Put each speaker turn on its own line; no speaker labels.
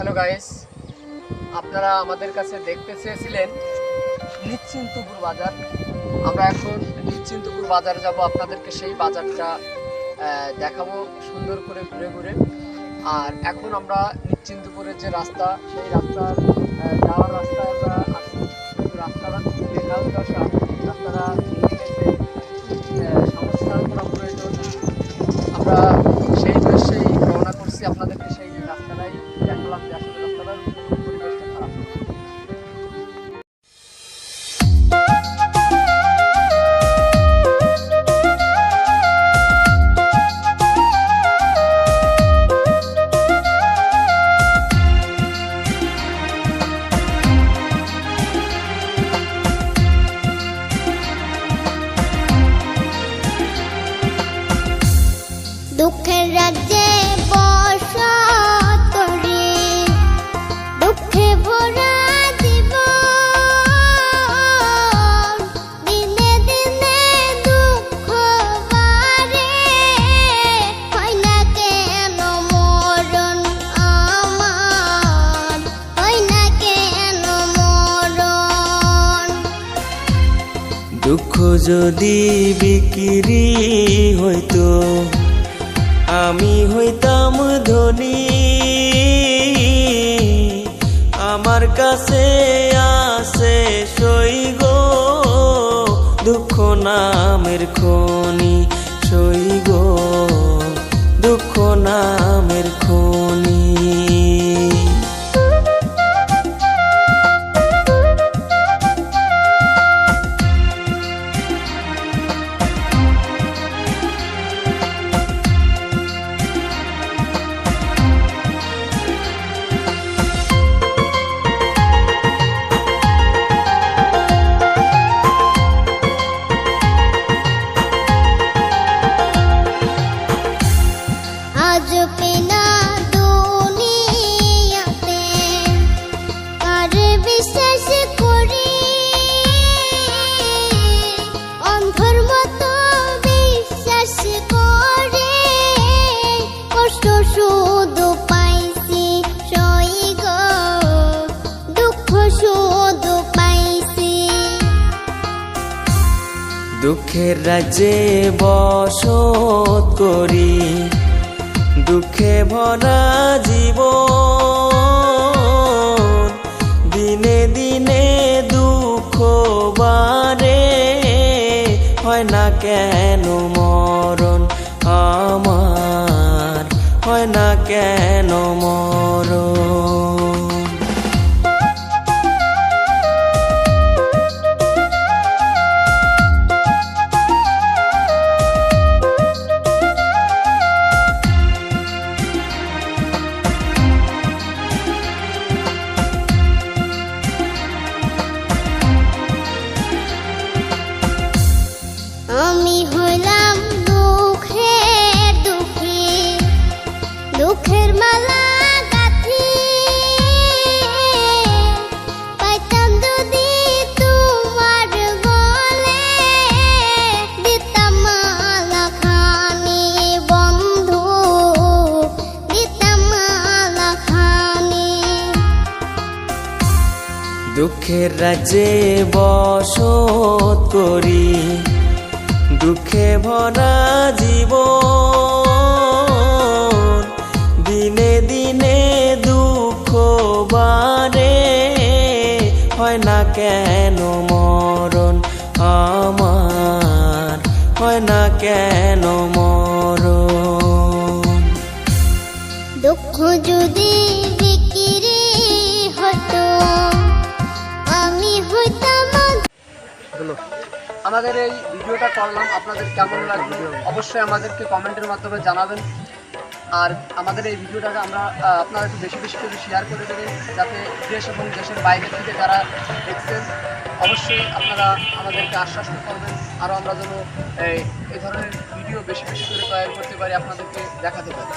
Hello guys, আপনারা আমাদের কাছে দেখতে চেয়েছিলেন নিশ্চিন্তপুর বাজার। আমরা এখন নিশ্চিন্তপুর বাজার যাব, আপনাদেরকে সেই বাজারটা দেখাবো সুন্দর করে ঘুরে ঘুরে। আর এখন আমরা নিশ্চিন্তপুরের যে রাস্তা, সেই রাস্তার যাওয়ার রাস্তায় আমরা আছি। রাস্তাটা দেখাও দশা, রাস্তাটা ভেঙে গেছে, সংস্কার করা প্রয়োজন। আমরা সেই উদ্দেশ্যেই রওনা করছি, আপনাদেরকে সেই রাস্তাটাই দেখালাম যে আসলে রাস্তাটার পরিবেশটা খারাপ।
দুঃখের রাজ্যে বসত রে, দুঃখে ভরা জীবন, দিনে দিনে দুঃখ বাড়ে, হয় না কেন মরণ আমার, হয় না কেন মরণ।
দুঃখ যদি বিক্রি হইতো আমি হইতাম ধনী, আমার কাছে আছে সই গো দুঃখ নামের খনি, সই গো দুঃখ নামের খনি।
আজ পেনা দুনিয়াতে কার বিশ্বাস করি, অন্ধর মতো বিশ্বাস করে, কষ্ট শুধু পাইছি সই গো দুঃখ শুধু পাইছি।
দুঃখের রাজ্যে বসত করি, দুঃখে ভরা জীবন, দিনে দিনে দুঃখ বাড়ে, হয় না কেন মরণ আমার, হয় না কেন মরণ।
আমি হইলাম দুঃখের দুঃখী, দুঃখের মালা গাঁথি, পাইতাম যদি তোমার গলে, দিতাম মালা খানি বন্ধু, দিতাম মালা খানি।
দুঃখের রাজ্যে বসত করি, দুঃখে ভরা জীবন, দিনে দিনে দুঃখ বাড়ে, হয় না কেন মরণ আমার, হয় না কেন মরণ।
দুঃখ যদি বিক্রি হতো আমি হইতাম।
আমাদের এই ভিডিওটা করলাম, আপনাদের কেমন লাগলো অবশ্যই আমাদেরকে কমেন্টের মাধ্যমে জানাবেন। আর আমাদের এই ভিডিওটাকে আপনারা একটু বেশি বেশি করে শেয়ার করে দেবেন, যাতে দেশ এবং দেশের বাইরে থেকে যারা দেখছেন অবশ্যই আপনারা আমাদেরকে আশ্বস্ত করবেন, আরও আমরা যেন এই ধরনের ভিডিও বেশি বেশি করে তৈরি করতে পারি, আপনাদেরকে দেখাতে পারি।